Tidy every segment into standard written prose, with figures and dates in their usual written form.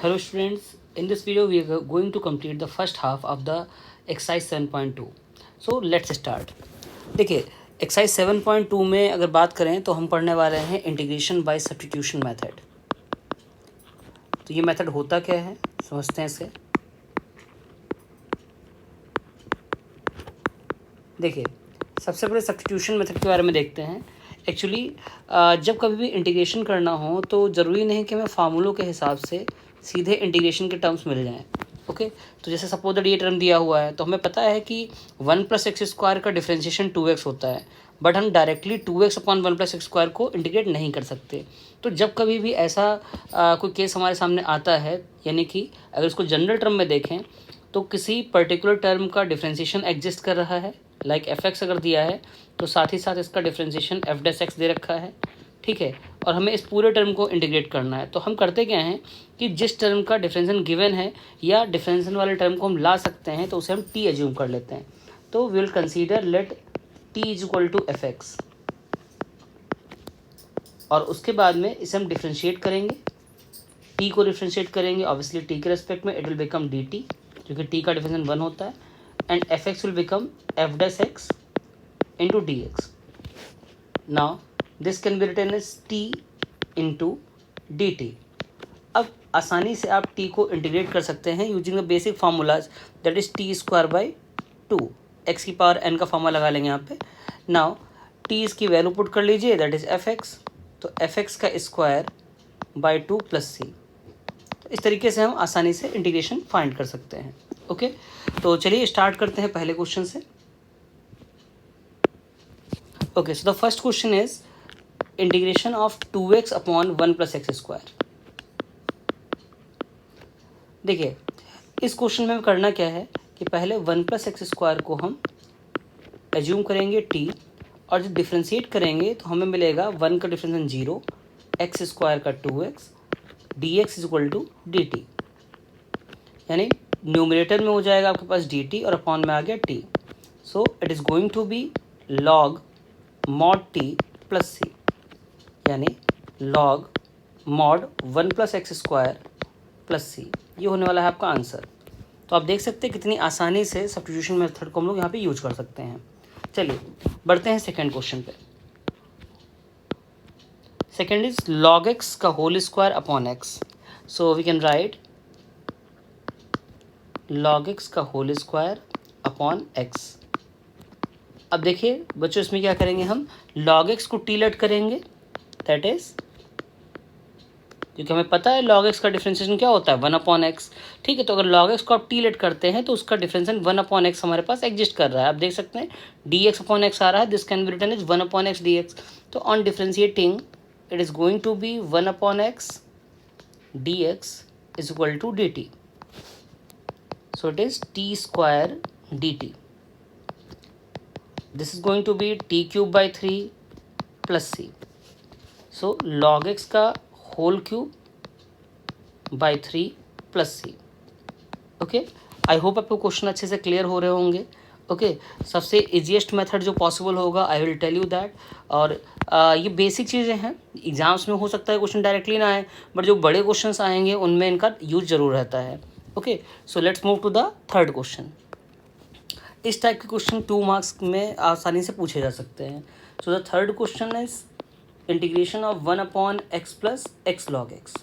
Hello students, in this video we are going to complete the first half of the exercise 7.2. So let's start. देखिए exercise 7.2 में अगर बात करें तो हम पढ़ने वाले हैं इंटीग्रेशन बाय सब्स्टिट्यूशन मेथड। तो ये मेथड होता क्या है समझते हैं इसे। देखिए सबसे पहले सब्स्टिट्यूशन मेथड के बारे में देखते हैं। एक्चुअली जब कभी भी इंटीग्रेशन करना हो तो ज़रूरी नहीं कि हमें फार्मूलों के हिसाब से सीधे इंटीग्रेशन के टर्म्स मिल जाएं। ओके तो जैसे सपोज दैट ये टर्म दिया हुआ है तो हमें पता है कि 1 + x² का डिफ्रेंशिएशन 2x होता है, बट हम डायरेक्टली 2x अपॉन 1 + x² को इंटीग्रेट नहीं कर सकते। तो जब कभी भी ऐसा कोई केस हमारे सामने आता है, यानी कि अगर इसको जनरल टर्म में देखें तो किसी पर्टिकुलर टर्म का डिफ्रेंशिएशन एग्जिस्ट कर रहा है, लाइक fx अगर दिया है तो साथ ही साथ इसका डिफ्रेंशिएशन f' दे रखा है, ठीक है, और हमें इस पूरे टर्म को इंटीग्रेट करना है। तो हम करते क्या हैं कि जिस टर्म का डिफरेंशिएशन गिवन है या डिफरेंशिएशन वाले टर्म को हम ला सकते हैं तो उसे हम t एज्यूम कर लेते हैं। तो we will consider let t = fx, और उसके बाद में इसे हम डिफ्रेंशिएट करेंगे, t को डिफ्रेंशिएट करेंगे ऑब्वियसली t के रेस्पेक्ट में, इट विल बिकम dt क्योंकि t का डिफरेंशिएशन 1 होता है, and fx will become f' into dx. Now this can be written as t into dt. अब आसानी से आप t को इंटीग्रेट कर सकते हैं using the basic formulas, that is t² / 2, x की पावर n का फार्मूला लगा लेंगे यहाँ पे। नाउ t इसकी वैल्यू पुट कर लीजिए, दैट इज fx, तो fx का स्क्वायर बाई 2 + c। तो इस तरीके से हम आसानी से इंटीग्रेशन फाइंड कर सकते हैं। ओके तो चलिए स्टार्ट करते हैं पहले क्वेश्चन से। Okay, so the first question is integration of 2x upon 1 + x²। देखिए इस क्वेश्चन में करना क्या है कि पहले 1 + x² को हम एज्यूम करेंगे t, और जब डिफ्रेंशिएट करेंगे तो हमें मिलेगा 1 का डिफरेंशिएशन 0, x² का 2x, dx = dt, यानी न्यूमरेटर में हो जाएगा आपके पास dt और अपॉन में आ गया t। So it is going to be log mod t + c, यानी log mod 1 + x² + c, ये होने वाला है आपका आंसर। तो आप देख सकते हैं कितनी आसानी से सब्स्टिट्यूशन मेथड को हम लोग यहाँ पे यूज कर सकते हैं। चलिए बढ़ते हैं सेकंड क्वेश्चन पे। सेकंड इज log x का whole square upon x। So we can write log x का होल स्क्वायर अपॉन x। अब देखिए बच्चों इसमें क्या करेंगे, हम log x को t लेट करेंगे, दैट इज क्योंकि हमें पता है log x का डिफरेंशिएशन क्या होता है 1/x, ठीक है। तो अगर log x को आप t लेट करते हैं तो उसका डिफरेंशिएशन 1/x हमारे पास एग्जिस्ट कर रहा है। आप देख सकते हैं dx/x आ रहा है, this can be written is 1/x dx। तो on differentiating it is going to be 1/x dx = dt, so it is t² dt। This is going to be t³ / 3 + c. So log x का whole cube by 3 + c। Okay I hope आपको question अच्छे से clear हो रहे होंगे। Okay सबसे easiest method जो possible होगा I will tell you that. और ये बेसिक चीज़ें हैं, एग्जाम्स में हो सकता है क्वेश्चन डायरेक्टली ना आए, बट जो बड़े क्वेश्चंस आएंगे उनमें इनका यूज ज़रूर रहता है। Okay so let's move to the third question. इस टाइप के क्वेश्चन 2 मार्क्स में आसानी से पूछे जा सकते हैं। So the third question is integration of 1/x + x log x।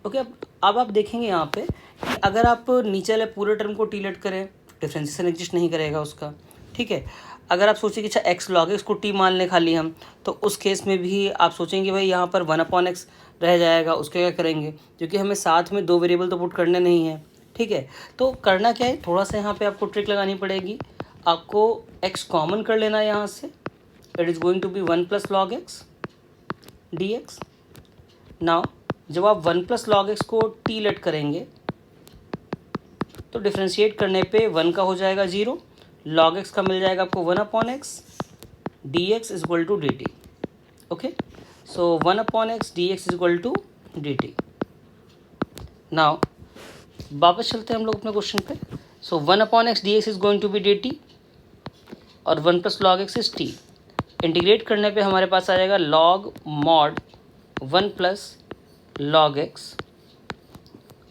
Okay अब आप देखेंगे यहाँ पे कि अगर आप नीचे वाले पूरे टर्म को टी लेट करें डिफरेंशिएशन एग्जिस्ट नहीं करेगा उसका, ठीक है। अगर आप सोचें कि अच्छा x log x को t मान लें खाली हम, तो उस केस में भी आप सोचेंगे भाई यहाँ पर 1/x रह जाएगा, उसके क्या करेंगे, क्योंकि हमें साथ में 2 वेरिएबल तो पुट करने नहीं है, ठीक है। तो करना क्या है, थोड़ा सा यहाँ पे आपको ट्रिक लगानी पड़ेगी। आपको x कॉमन कर लेना है यहाँ से, it is going to be 1 + log x dx। Now जब आप 1 + log x को t लेट करेंगे तो डिफ्रेंशिएट करने पे 1 का हो जाएगा 0, log x का मिल जाएगा आपको 1/x dx = dt। Okay so 1/x dx = dt। Now वापस चलते हैं हम लोग अपने क्वेश्चन पे। So 1/x dx is going to be dt और 1 + log x is t। Integrate करने पे हमारे पास आ जाएगा log mod 1 + log x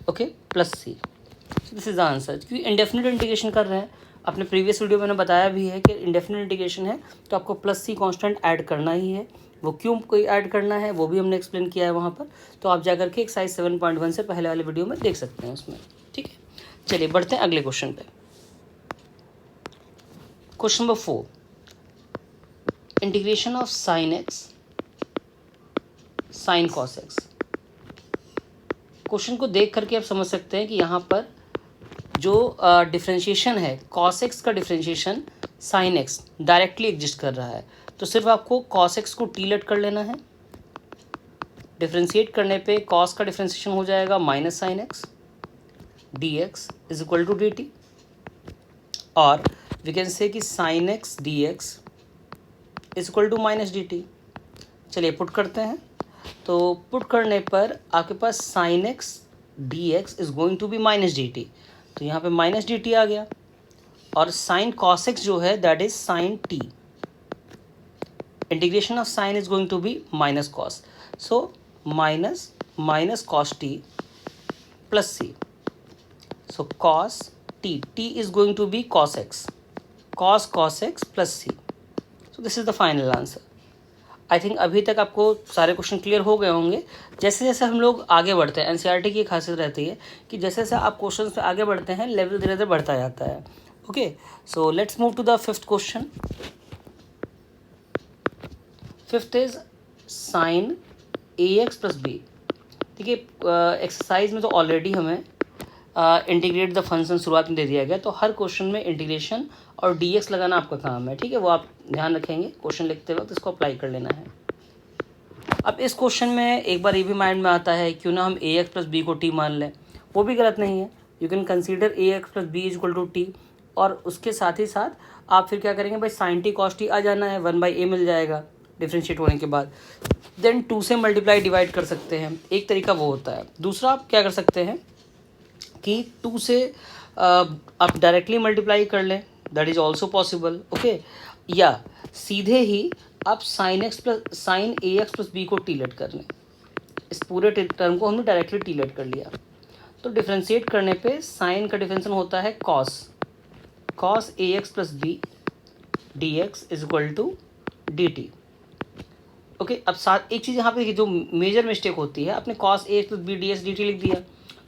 okay, plus c. This is the answer. क्योंकि इंडेफिनिट इंटीग्रेशन कर रहे हैं, अपने प्रीवियस वीडियो में मैंने बताया भी है कि इंडेफिनिट इंटीग्रेशन है तो आपको प्लस सी कांस्टेंट ऐड करना ही है। वो क्यों कोई ऐड करना है वो भी हमने एक्सप्लेन किया है वहाँ पर, तो आप जाकर के एक्सरसाइज 7.1 से पहले वाले वीडियो में देख सकते हैं उसमें। ठीक है, चलिए बढ़ते हैं अगले क्वेश्चन पे। Question number 4, integration of sine x sine cos x. Question को देख करके आप समझ सकते हैं कि यहाँ पर जो डिफ्रेंशिएशन है कॉस एक्स का differentiation sine x directly exist कर रहा है, तो सिर्फ आपको कॉस एक्स को टी लेट कर लेना है। डिफ्रेंशिएट करने पे कॉस का डिफ्रेंशिएशन हो जाएगा minus sine x d x is equal to d t, और वी कैन से कि sine x d x is equal to minus d t. चलिए पुट करते हैं, तो पुट करने पर आपके पास sine x d x is going to be minus d t, तो यहाँ पे माइनस डी टी आ गया, और साइन कॉस एक्स जो है that is sine t. Integration of sine is going to be minus cos, so minus cos t plus c, so cos t is going to be cos x, cos x plus c. So this is the final answer. I think अभी तक आपको सारे question clear हो गए होंगे। जैसे जैसे हम लोग आगे बढ़ते हैं, एनसीईआरटी की खासियत रहती है कि जैसे जैसे आप क्वेश्चन पे आगे बढ़ते हैं लेवल धीरे धीरे बढ़ता जाता है। Okay, so let's move to the fifth question. Fifth is sine a x plus b. देखिए एक्सरसाइज में तो ऑलरेडी हमें इंटीग्रेट द फंक्शन शुरुआत में दे दिया गया, तो हर क्वेश्चन में इंटीग्रेशन और डी एक्स लगाना आपका काम है। ठीक है, वो आप ध्यान रखेंगे क्वेश्चन लिखते वक्त, इसको अप्लाई कर लेना है। अब इस क्वेश्चन में एक बार ये भी माइंड में आता है क्यों ना हम ए एक्स प्लस बी को टी मान लें, वो भी गलत नहीं है। You can consider a x plus b is equal to t, और उसके साथ ही साथ आप फिर क्या करेंगे भाई, साइन टी कॉस टी आ जाना है, 1/a मिल जाएगा डिफ्रेंशिएट होने के बाद, देन 2 से मल्टीप्लाई डिवाइड कर सकते हैं, एक तरीका वो होता है। दूसरा आप क्या कर सकते हैं कि 2 से आप डायरेक्टली मल्टीप्लाई कर लें, that is also possible. Okay, या सीधे ही आप sign a x plus b को टी लेट कर लें। इस पूरे टर्म को हमने डायरेक्टली टी लेट कर लिया, तो डिफ्रेंशिएट करने पे साइन का डिफरेंशिएशन होता है cos a x plus b d x is equal to d t. Okay, अब साथ एक चीज़ यहाँ पे जो मेजर मिस्टेक होती है, आपने cos a x plus b d x d t लिख दिया।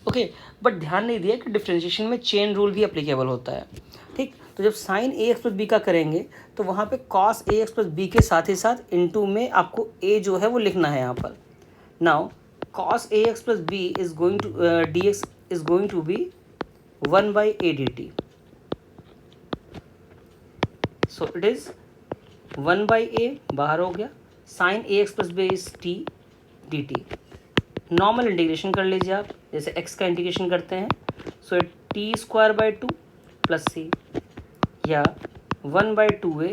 ओके, बट ध्यान नहीं दिया कि डिफ्रेंशिएशन में चेन रूल भी अप्लीकेबल होता है। ठीक, तो जब sign a x plus B का करेंगे तो वहाँ पे cos a x plus B के साथ ही साथ इनटू में आपको ए जो है वो लिखना है यहाँ पर। Now cos ax plus b is going to dx is going to be 1/a dt. So it is 1/a बाहर हो गया, sin ax plus b is t dt. Normal integration कर लीजिए आप, जैसे x का इंटीग्रेशन करते हैं, सो t स्क्वायर बाई 2 प्लस सी, या 1/2a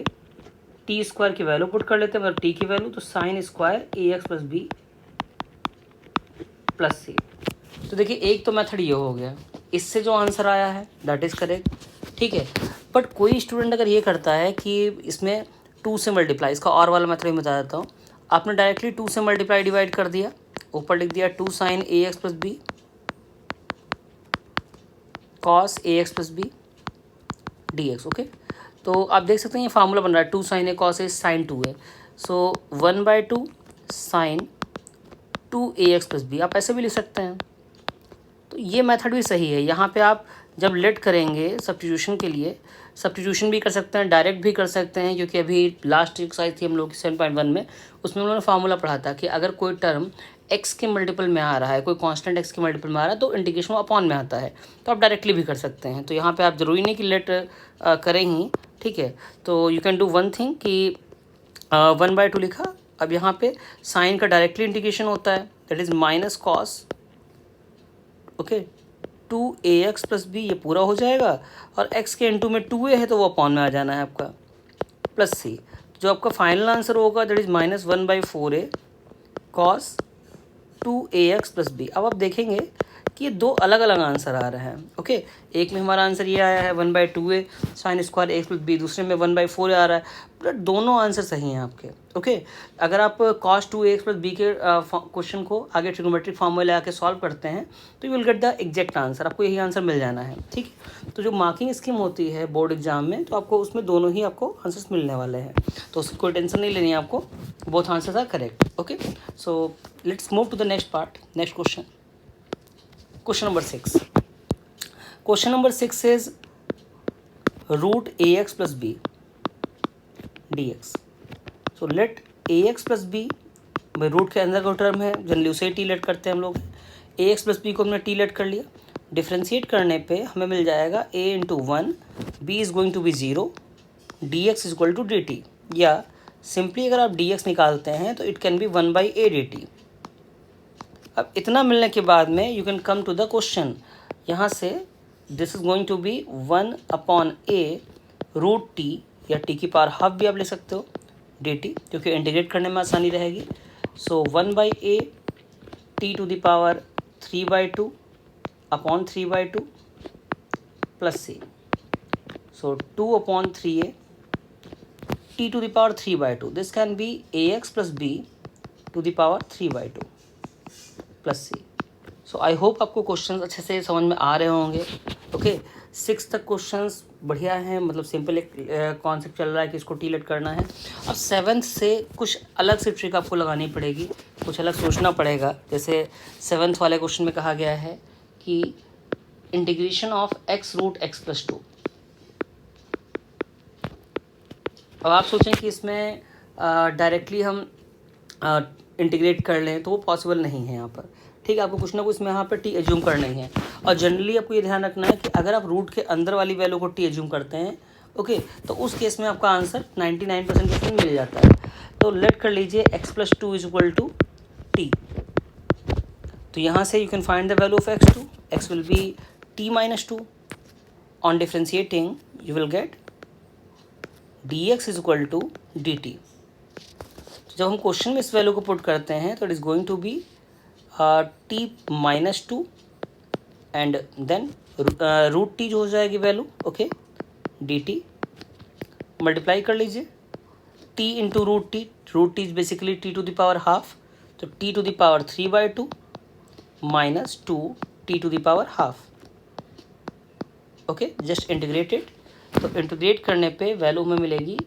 टी स्क्वायर की वैल्यू पुट कर लेते हैं, मतलब टी की वैल्यू, तो साइन स्क्वायर ए एक्स प्लस बी प्लस सी। तो देखिए एक तो मेथड ये हो गया, इससे जो आंसर आया है दैट इज़ करेक्ट। ठीक है, बट कोई स्टूडेंट अगर ये करता है कि इसमें 2 से मल्टीप्लाई, इसका और वाला मेथड मैं बता देता हूँ। आपने डायरेक्टली 2 से मल्टीप्लाई डिवाइड कर दिया, ऊपर लिख दिया 2 sine a x plus b cos a x plus b d x. Okay, तो आप देख सकते हैं ये फार्मूला बन रहा है, 2 sine A cos A sign 2 है, सो 1/2 साइन 2 ax प्लस बी, आप ऐसे भी लिख सकते हैं। तो ये मेथड भी सही है। यहाँ पे आप जब लेट करेंगे सब्स्टिट्यूशन के लिए, सब्स्टिट्यूशन भी कर सकते हैं, डायरेक्ट भी कर सकते हैं, क्योंकि अभी लास्ट एक्सरसाइज थी हम लोग की 7.1 में, उसमें उन्होंने फार्मूला पढ़ा था कि अगर कोई टर्म x के मल्टीपल में आ रहा है, कोई कांस्टेंट x के मल्टीपल में आ रहा है, तो इंटीग्रेशन अपॉन में आता है, तो आप डायरेक्टली भी कर सकते हैं। तो यहाँ पे आप ज़रूरी नहीं कि लेट करें ही। ठीक है, तो you can do one thing कि 1/2 लिखा, अब यहाँ पे साइन का डायरेक्टली इंटीग्रेशन होता है, that is minus cos 2ax plus b, ये पूरा हो जाएगा, और x के इनटू में 2a है तो वो अपॉन में आ जाना है आपका, प्लस सी। जो आपका फाइनल आंसर होगा that is -1/4a cos 2ax plus b. अब आप देखेंगे कि ये दो अलग अलग आंसर आ रहे हैं। ओके, एक में हमारा आंसर ये आया है 1/2a sine square x plus b, दूसरे में 1/4 आ रहा है, बट दोनों आंसर सही हैं आपके। ओके, अगर आप cos 2ax प्लस बी के क्वेश्चन को आगे ट्रिग्नोमेट्रिक फॉर्म में लगा के सॉल्व करते हैं तो you will get the exact answer, आपको यही आंसर मिल जाना है। ठीक है, तो जो मार्किंग स्कीम होती है बोर्ड एग्जाम में, तो आपको उसमें दोनों ही आपको आंसर्स मिलने वाले हैं, तो उसकी कोई टेंशन नहीं लेनी है आपको, both answers are correct. Okay, so let's move to the next part, next question. Question number 6. Question number 6 says root ax plus b dx. So let ax plus b, भाई रूट के अंदर का term है, generally उसे T late करते हैं हम लोग। ax प्लस बी को हमने टी लेट कर लिया, डिफ्रेंशिएट करने पे हमें मिल जाएगा a into 1, b is going to be 0, dx is equal to dt, या सिंपली अगर आप dx निकालते हैं तो it can be 1/a dt। अब इतना मिलने के बाद में you can come to the question, यहाँ से this is going to be 1/a root t, या टी की पावर हाफ भी आप ले सकते हो डी टी, क्योंकि इंटीग्रेट करने में आसानी रहेगी। So 1/a t to the power 3/2 upon 3/2 plus c, so 2/3a t to the power 3/2, this can be ax plus b to the power 3/2 plus c. So I hope आपको questions अच्छे से समझ में आ रहे होंगे। ओके, 6 तक questions बढ़िया हैं, मतलब सिंपल एक कॉन्सेप्ट चल रहा है कि इसको टीलेट करना है। अब 7th से कुछ अलग से ट्रिक आपको लगानी पड़ेगी, कुछ अलग सोचना पड़ेगा। जैसे 7th वाले क्वेश्चन में कहा गया है कि integration of x root x plus 2। अब आप सोचें कि इसमें डायरेक्टली हम इंटीग्रेट कर लें तो वो पॉसिबल नहीं है यहाँ पर। ठीक है, आपको कुछ ना कुछ इसमें यहाँ पर टी एज्यूम करना ही है, और जनरली आपको ये ध्यान रखना है कि अगर आप रूट के अंदर वाली वैल्यू को टी एज्यूम करते हैं, ओके, तो उस केस में आपका आंसर 99% केस में मिल जाता है। तो लेट कर लीजिए x plus 2 is equal to t, तो यहाँ से you can find the value of x2, x will be t minus 2, on differentiating you will get dx is equal to dt। जब हम क्वेश्चन में इस वैल्यू को पुट करते हैं तो it is going to be t minus 2 and then root t जो हो जाएगी वैल्यू, ओके, dt मल्टीप्लाई कर लीजिए t into root t is basically t to the power half, तो t to the power 3/2 minus 2 t to the power half. Okay, just integrated, तो integrate करने पे value हमें मिलेगी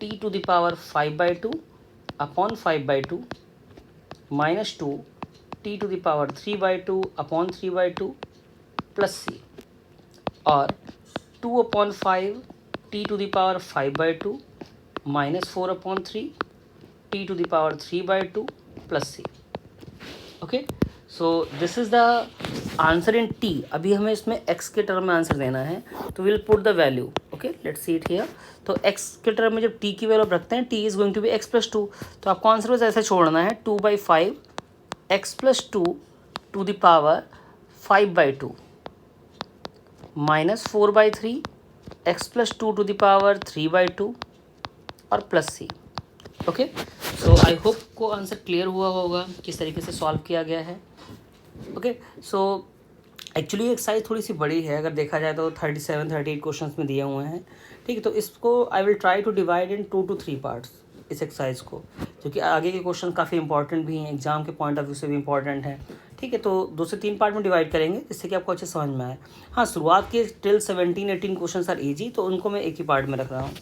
t to the power 5/2 upon 5/2 minus 2 t to the power 3/2 upon 3/2 plus c, और 2/5 t to the power 5/2 minus 4/3 t to the power 3/2 plus C. Okay, so this is the answer in t। अभी हमें इसमें x के term में answer देना है, तो will put the value. Okay, let's see it here. तो x के टर्म में जब t की वैल्यू रखते हैं, t is going to be x plus 2, तो आपको आंसर बस ऐसे छोड़ना है 2/5 x plus 2 to the power 5/2 minus 4/3 x plus 2 to the power 3/2 और plus C. Okay, so I hope को आंसर क्लियर हुआ होगा किस तरीके से सॉल्व किया गया है। ओके, सो एक्चुअली एक्सरसाइज थोड़ी सी बड़ी है, अगर देखा जाए तो 37-38 क्वेश्चंस में दिए हुए हैं। ठीक है, तो इसको I will try to divide in 2 to 3 parts इस एक्सरसाइज को, क्योंकि आगे के क्वेश्चन काफ़ी इंपॉर्टेंट भी हैं, एग्जाम के पॉइंट ऑफ व्यू से भी इंपॉर्टेंट है। ठीक है, तो 2 से 3 पार्ट में डिवाइड करेंगे जिससे कि आपको अच्छे समझ में आए। हाँ, शुरुआत के टिल 17-18 क्वेश्चन आर ईजी, तो उनको मैं एक ही पार्ट में रख रहा हूँ।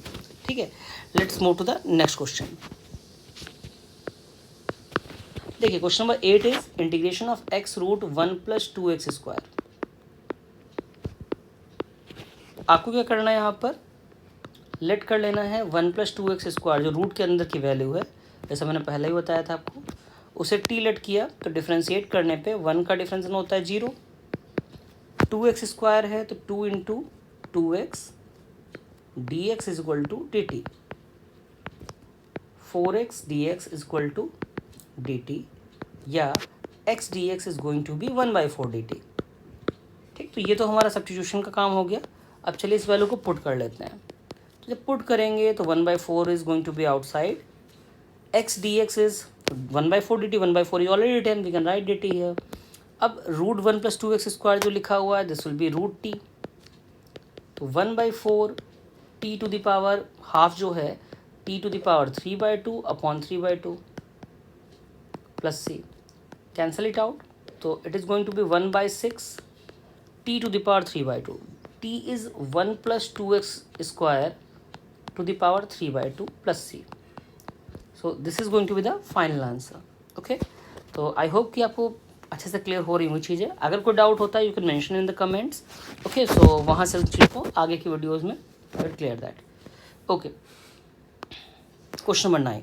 ठीक है, let's move to the next question. देखिए, question number 8 is integration of x root 1 plus 2x square. आपको क्या करना है, यहाँ पर लेट कर लेना है 1 प्लस 2x स्क्वायर, जो रूट के अंदर की वैल्यू है, जैसा मैंने पहले ही बताया था आपको, उसे t लेट किया तो डिफ्रेंशिएट करने पे 1 का डिफ्रेंस होता है 0, 2x स्क्वायर है तो 2 into 2x dx is equal to dt, 4x dx is equal to dt, या x dx is going to be 1/4 dt। ठीक, तो ये तो हमारा सब्स्टिट्यूशन का काम हो गया। अब चलिए इस वैल्यू को पुट कर लेते हैं। तो जब पुट करेंगे तो 1/4 is going to be outside, x dx is 1/4 dt, 1/4 is already written, we can write dt here। अब रूट 1 प्लस 2x² जो लिखा हुआ है this will be root t, तो 1/4 t to the power half जो है t to the power 3/2 upon 3/2 plus c, cancel it out, तो it is going to be 1/6 t to the power 3/2, t is 1 plus 2x² to the power 3/2 plus c. So this is going to be the final answer. Okay, तो I hope कि आपको अच्छे से clear हो रही हुई चीज़ें। अगर कोई डाउट होता है you can mention in the comments. Okay, so वहाँ से उस चीज़ को आगे की वीडियोस में clear that. Okay, question number 9।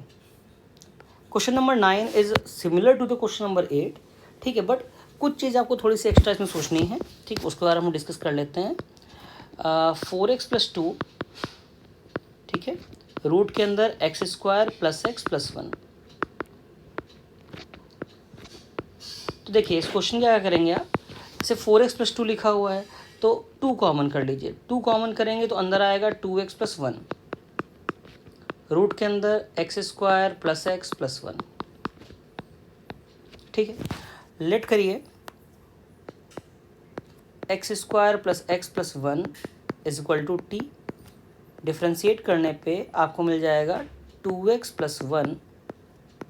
Question number 9 is similar to the question number 8, ठीक है, बट कुछ चीज़ आपको थोड़ी सी एक्स्ट्रा इसमें सोचनी है, ठीक, उसके बारे में हम डिस्कस कर लेते हैं। 4x + 2, ठीक है, रूट के अंदर x² + x + 1। तो देखिए इस क्वेश्चन क्या करेंगे आप, जैसे 4x + 2 लिखा हुआ है तो 2 कॉमन कर लीजिए, 2 कॉमन करेंगे तो अंदर आएगा 2x + 1, रूट के अंदर x² + x + 1, ठीक है। लेट करिए x² + x + 1 = t, डिफ्रेंशिएट करने पे आपको मिल जाएगा 2x + 1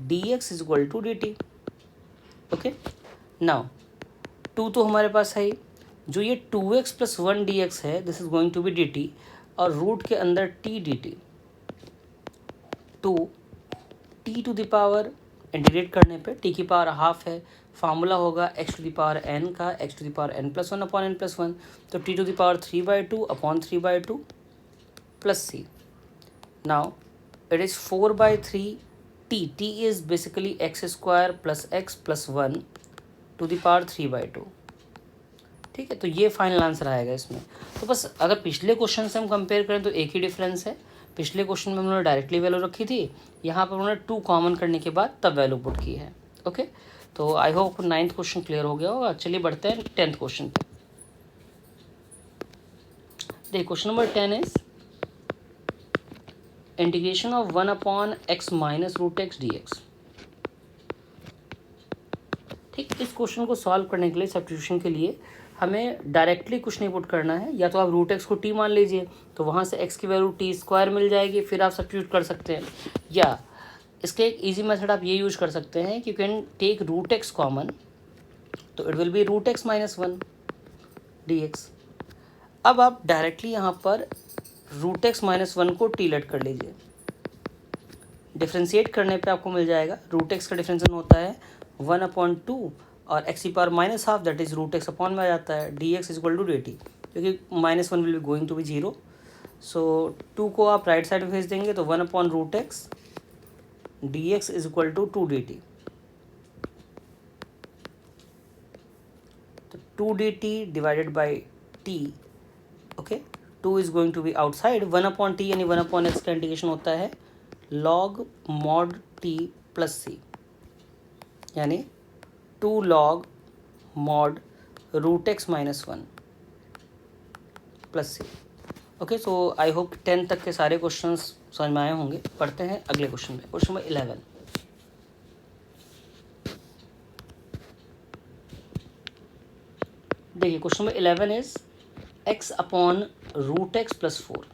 dx = dt। Okay, now 2 तो हमारे पास है ही, जो ये 2x + 1 dx है this is going to be dt, और रूट के अंदर t dt, तो t to the power integrate करने पे t की पावर हाफ है, फार्मूला होगा x to the power n का, x to the power n+1 upon n+1, तो t to the power 3/2 upon 3/2 plus c। Now it is 4/3 t is basically x² + x + 1 to the power 3/2, ठीक है। तो ये final answer आएगा इसमें। तो बस अगर पिछले क्वेश्चन से हम कंपेयर करें तो एक ही डिफरेंस है, पिछले क्वेश्चन में उन्होंने डायरेक्टली वैल्यू रखी थी, यहाँ पर उन्होंने 2 कॉमन करने के बाद तब वैल्यू पुट की है। ओके, तो I hope 9th question clear हो गया होगा। चलिए बढ़ते हैं 10th क्वेश्चन पे। देखिए question number 10 is integration of 1/x - √x dx। ठीक, इस क्वेश्चन को सॉल्व करने के लिए सब्स्टिट्यूशन के लिए हमें डायरेक्टली कुछ नहीं पुट करना है, या तो आप √x को t मान लीजिए तो वहाँ से x की वैल्यू t² मिल जाएगी, फिर आप सब्स्टिट्यूट कर सकते हैं, या इसके एक इजी मेथड आप ये यूज कर सकते हैं कि you can take √x common, तो it will be √x - 1 dx। अब आप डायरेक्टली यहाँ पर √x - 1 को t लेट कर लीजिए, डिफ्रेंशिएट करने पे आपको मिल जाएगा, √x का डिफ्रेंशिएशन होता है 1/2 और x की power -½ that is √x upon में आ जाता है dx = dt, क्योंकि -1 will be going to be 0, so 2 को आप राइट साइड में भेज देंगे तो 1/√x dx = 2 dt, तो 2 dt divided by t, okay, 2 is going to be outside, 1/t यानी 1/x का इंटीग्रेशन होता है log mod t plus c, यानी 2 log mod √x - 1 plus c। Okay, so I hope 10 तक के सारे क्वेश्चंस समझ में आए होंगे। पढ़ते हैं अगले क्वेश्चन में, क्वेश्चन नंबर 11। देखिए question number 11 is x upon √x + 4।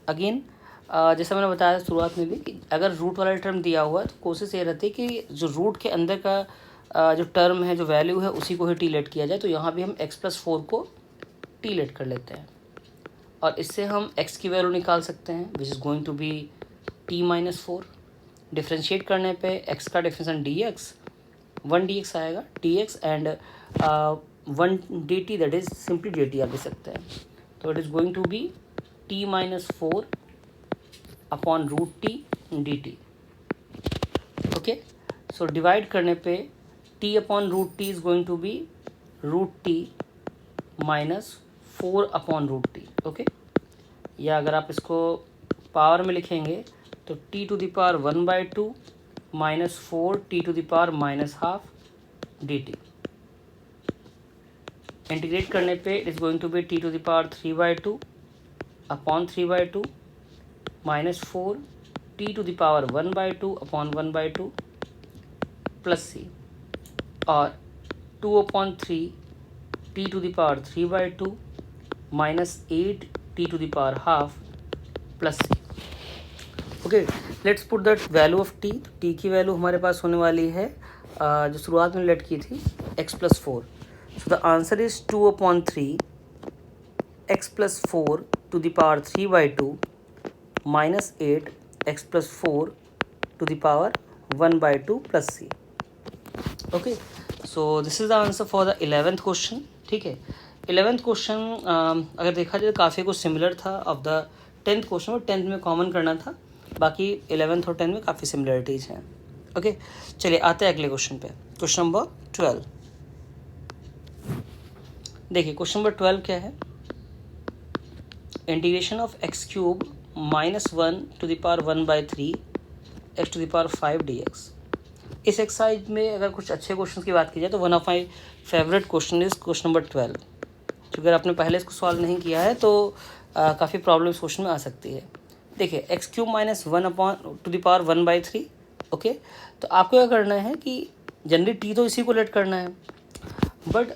Again जैसा मैंने बताया शुरुआत में भी कि अगर रूट वाला टर्म दिया हुआ है तो कोशिश ये रहती है कि जो रूट के अंदर का जो टर्म है, जो वैल्यू है, उसी को ही टी लेट किया जाए। तो यहाँ भी हम x + 4 को टी लेट कर लेते हैं, और इससे हम x की वैल्यू निकाल सकते हैं which is going to be t - 4। Differentiate करने पे x का डिफरेंशिएशन dx 1 dx आएगा, dx and 1 dt that is simply dt आप लिख सकते हैं, तो it is going to be t - 4 upon √t dt। Okay, so divide करने पे t upon √t is going to be √t - 4 upon √t। Okay, या अगर आप इसको पावर में लिखेंगे तो t to the power 1/2 - 4 t to the power -½ dt। Integrate करने पे it is going to be t to the power 3/2 upon 3/2 -4 t to the power 1/2 upon 1/2 plus c। और 2/3 t to the power 3/2 minus 8 t to the power half plus c. Okay, let's put that value of T. T की value हमारे पास होने वाली है जो शुरुआत में late की थी x+4. So the answer is 2/3 x+4 to the power 3/2 minus 8 x+4 to the power 1/2 plus c. Okay, so this is the answer for the 11th question. ठीक है, 11th क्वेश्चन अगर देखा जाए तो काफ़ी कुछ सिमिलर था ऑफ द 10th क्वेश्चन, और 10th में कॉमन करना था, बाकी 11th और 10th में काफ़ी सिमिलरिटीज़ हैं. ओके, चलिए आते हैं अगले क्वेश्चन पे. Question number 12. देखिए क्वेश्चन नंबर 12 क्या है. Integration of x³ -1 to the power 1/3 x to the power 5 dx. इस एक्सरसाइज में अगर कुछ अच्छे क्वेश्चन की बात की जाए तो one of my favourite question is question number 12. क्योंकि अगर आपने पहले इसको सॉल्व नहीं किया है तो काफ़ी प्रॉब्लम इस क्वेश्चन में आ सकती है. देखिए x³ -1 to the power 1/3. Okay, तो आपको क्या करना है कि जनरली टी तो इसी को लेट करना है, बट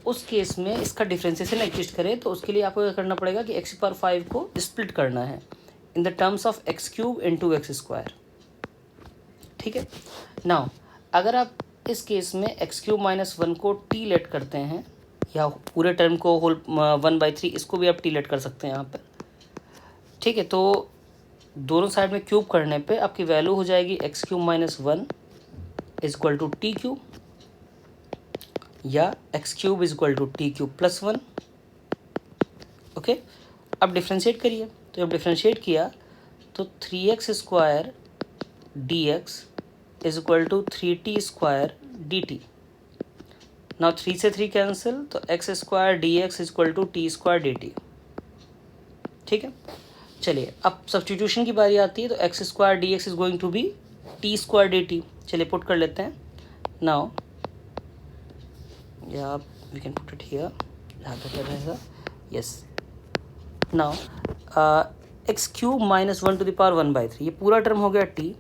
उस केस में इसका डिफ्रेंसिएशन एग्जिस्ट करे तो उसके लिए आपको क्या करना पड़ेगा कि x⁵ को स्प्लिट करना है in the terms of x³ into x². ठीक है, नाउ अगर आप इस केस में x³ -1 को टी लेट करते हैं, या पूरे टर्म को होल 1/3 इसको भी आप टी लेट कर सकते हैं यहाँ पर. ठीक है, तो दोनों साइड में क्यूब करने पे आपकी वैल्यू हो जाएगी x³ -1 इक्वल टू t³ या x³ equal to t³ + 1. Okay, अब डिफ्रेंशिएट करिए. तो जब डिफ्रेंशिएट किया तो 3x² dx is equal to 3t² dt. Now 3 से 3 कैंसिल, तो x² dx is equal to t² dt. ठीक है, चलिए अब सब्स्टिट्यूशन की बारी आती है. तो x² dx is going to be t² dt. चलिए पुट कर लेते हैं. नाउ या we can put it here, यहाँ पे रहेगा. Yes, now x³ -1 to the power 1/3, ये पूरा टर्म हो गया t.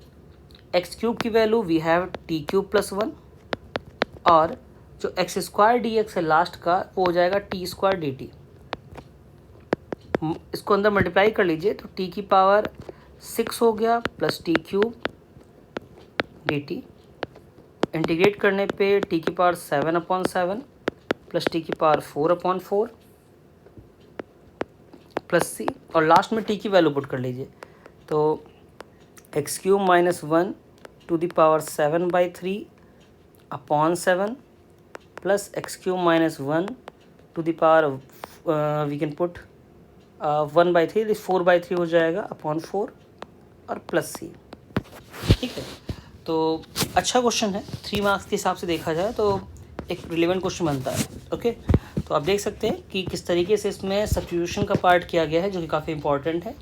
x³ की वैल्यू वी हैव t³ + 1, और जो x² dx है लास्ट का वो हो जाएगा t² dt. इसको अंदर मल्टीप्लाई कर लीजिए तो t की पावर 6 हो गया प्लस t³ dt. इंटीग्रेट करने पे t की पावर 7/7 प्लस t की पावर 4/4 प्लस c, और लास्ट में t की वैल्यू पुट कर लीजिए. तो x³ -1 to the power 7/3/7 plus x³ -1 to the power we can put 1/3, 4/3 हो जाएगा /4 और प्लस c. ठीक है, तो अच्छा क्वेश्चन है. 3 मार्क्स के हिसाब से देखा जाए तो एक रिलेवेंट क्वेश्चन बनता है. ओके, तो आप देख सकते हैं कि किस तरीके से इसमें सब्स्टिट्यूशन का पार्ट किया गया है, जो कि काफ़ी इंपॉर्टेंट है.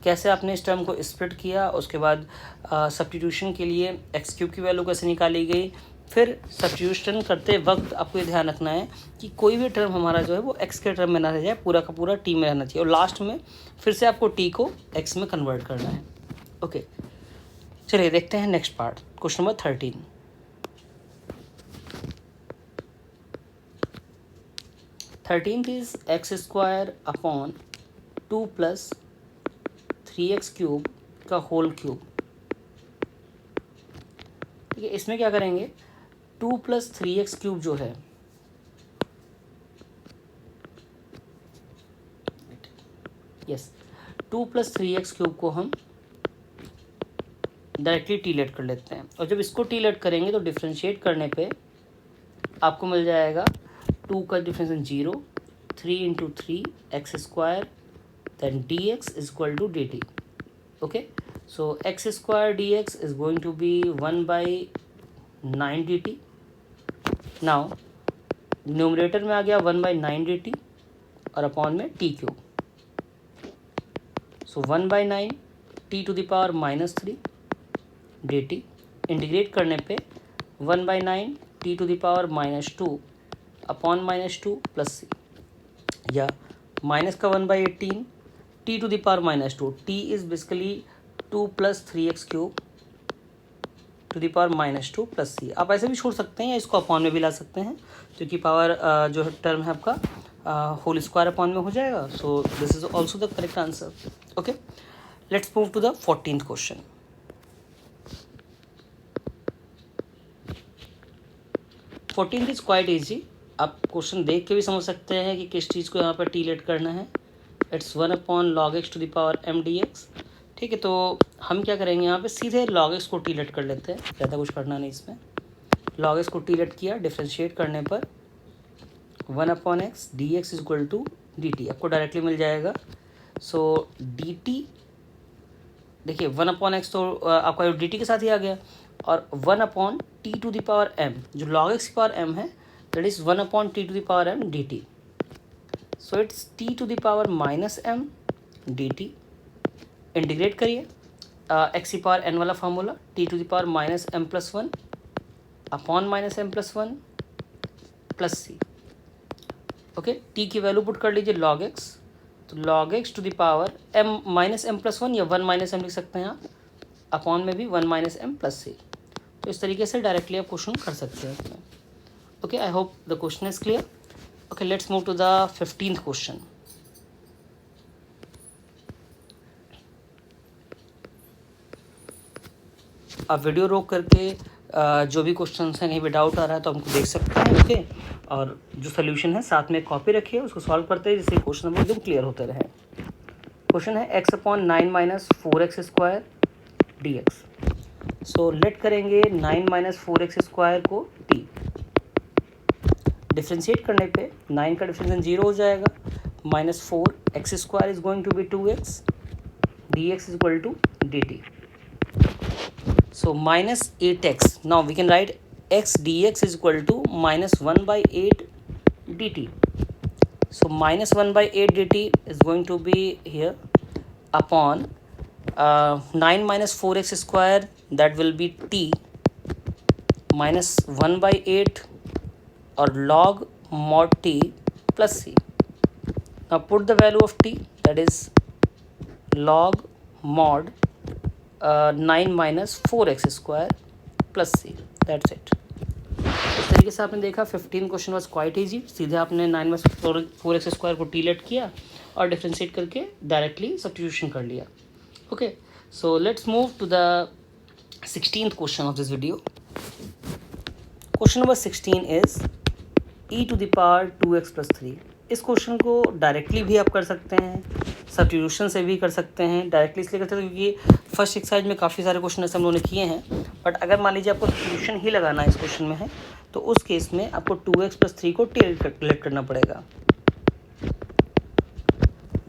कैसे आपने इस टर्म को स्प्लिट किया, उसके बाद सब्स्टिट्यूशन के लिए x³ की वैल्यू कैसे निकाली गई. फिर सब्स्टिट्यूशन करते वक्त आपको ये ध्यान रखना है कि कोई भी टर्म हमारा जो है वो x के टर्म में ना रह जाए, पूरा का पूरा t में रहना चाहिए, और लास्ट में फिर से आपको t को x में कन्वर्ट करना है. ओके, चलिए देखते हैं next part. Question number 13. Is x² upon 2 + 3x³ का होल क्यूब. ठीक है, इसमें क्या करेंगे, 2 + 3x³ जो है, यस 2 + 3x³ को हम डायरेक्टली टी लेट कर लेते हैं. और जब इसको टी लेट करेंगे तो डिफ्रेंशिएट करने पे आपको मिल जाएगा 2 का differentiation 0, 3 × 3 x² then dx is equal to dt. Okay, so x² dx is going to be 1/9 dt. now numerator में आ गया 1/9 dt और अपॉन में t³. so 1/9 t to the power -3 dt. Integrate करने पे 1/9 t to the power -2 upon -2 plus c, या minus का 1/18 t to the power -2. t is basically 2 + 3x³ to the power -2 plus C. आप ऐसे भी छोड़ सकते हैं या इसको अपॉन में भी ला सकते हैं, क्योंकि पावर जो टर्म है आपका होल स्क्वायर अपॉन में हो जाएगा। So this is also the correct answer. Okay, let's move to the 14th question. 14th is quite easy. आप क्वेश्चन देख के भी समझ सकते हैं कि किस चीज़ को यहाँ पर टी लेट करना है। It's 1/log x to the power m dx। ठीक है, तो हम क्या करेंगे यहाँ पे सीधे log x को टी लेट कर लेते हैं, ज़्यादा कुछ करना नहीं इसमें। log x को टी लेट किया, डिफ्रेंशिएट करने पर 1/x dx is equal to dt आपको डायरेक्टली मिल जाएगा। सो dt देखिए 1/x तो आपका dt के साथ ही आ गया, और 1/t to the power m, जो log x की पावर m है, that is 1/t to the power m dt। So it's t to the power -m dt। Integrate करिए x की पावर n वाला formula, t to the power -m+1 upon -m+1 plus C. Okay, t की value put कर लीजिए log x, तो log x to the power m-m+1 या 1 -m लिख सकते हैं आप, अपॉन में भी 1 -m प्लस सी। तो इस तरीके से डायरेक्टली आप क्वेश्चन कर सकते हैं इसमें। Okay, I hope the question is clear. Okay, let's move to the 15th question. आप वीडियो रोक करके जो भी क्वेश्चन हैं कहीं भी डाउट आ रहा है तो हमको देख सकते हैं। ओके, और जो सोल्यूशन है साथ में कॉपी रखिए, उसको सॉल्व करते हैं जिससे क्वेश्चन नंबर एकदम क्लियर होते रहे। क्वेश्चन है x/9 - 4x² dx। So let करेंगे 9 - 4x² को t, डिफ्रेंशिएट करने पे 9 का डिफ्रेंशिएशन 0 हो जाएगा, -4x² is going to be 2x dx is equal to dt। So -8x. Now we can write x dx is equal to -1/8 dt. So -1/8 dt is going to be here upon 9 - 4x², that will be t -1/8 or log mod t plus c. Now put the value of t, that is log mod 9 - 4x² plus C, that's it. इस तरीके से आपने देखा 15 question was quite easy. सीधे आपने 9 - 4x² को t let किया और डिफ्रेंशिएट करके डायरेक्टली सब्स्टिट्यूशन कर लिया। Okay, so let's move to the 16th question of this video. Question number 16 is e to the power 2x + 3। इस क्वेश्चन को डायरेक्टली भी आप कर सकते हैं, सब्स्टिट्यूशन से भी कर सकते हैं। डायरेक्टली इसलिए करते हैं क्योंकि फर्स्ट एक्सरसाइज में काफ़ी सारे क्वेश्चन ऐसे हम लोगों ने किए हैं, बट अगर मान लीजिए आपको सब्स्टिट्यूशन ही लगाना है इस क्वेश्चन में है, तो उस केस में आपको 2x + 3 को लेट करना पड़ेगा।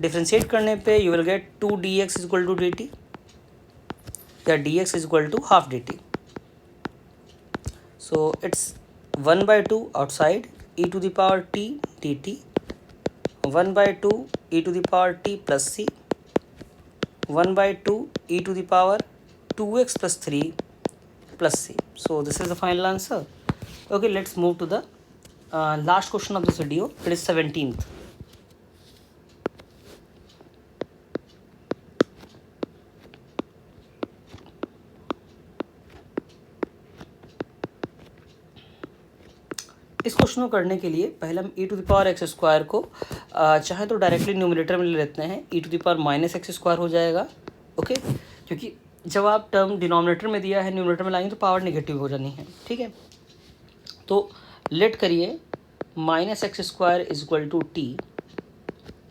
डिफ्रेंशिएट करने पे you will get 2 dx is equal to dt या dx is equal to half dt। So it's 1/2 outside e to the power t dt, 1/2 e to the power t plus c, 1/2 e to the power 2x + 3 plus c. So this is the final answer. Okay, let's move to the last question of this video. It is 17th. इस question को करने के लिए पहले हम e to the power x² को चाहे तो डायरेक्टली न्यूमरेटर में ले लेते हैं, e to the power -x² हो जाएगा। ओके, क्योंकि जब आप टर्म डिनोमिनेटर में दिया है न्यूमरेटर में लाएंगे तो पावर नेगेटिव हो जानी है। ठीक है, तो लेट करिए -x² is equal to t,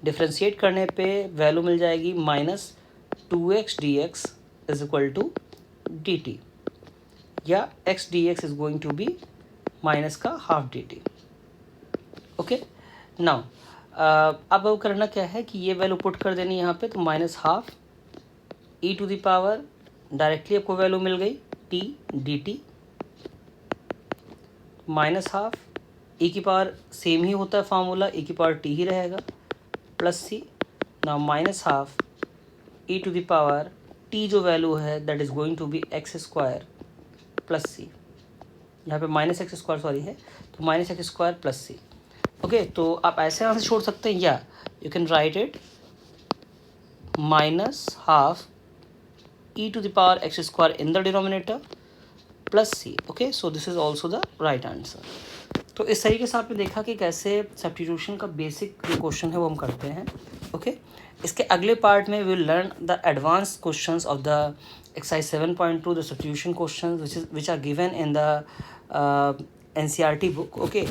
differentiate करने पे वैल्यू मिल जाएगी -2x dx is equal to dt, या x dx is going to be minus का हाफ dt। ओके, नाउ अब करना क्या है कि ये वैल्यू पुट कर देनी यहाँ पे, तो -12 e to the power, directly आपको वैल्यू मिल गई t dt, -12 e की पावर सेम ही होता है फार्मूला, e की पावर t ही रहेगा, plus C. Now -12 e to the power t जो वैल्यू है that is going to be x² plus C, यहाँ पे -x² सॉरी है, तो -x² प्लस सी। ओके, तो आप ऐसे यहाँ से छोड़ सकते हैं, या you can write it -12 e to the power x² in the denominator plus C. Okay, so this is also the right answer. तो इस तरीके से आपने देखा कि कैसे सब्स्टिट्यूशन का बेसिक जो क्वेश्चन है वो हम करते हैं. ओके, इसके अगले पार्ट में we will learn the advance questions of the exercise 7.2 the substitution questions which are given in the NCERT book. Okay.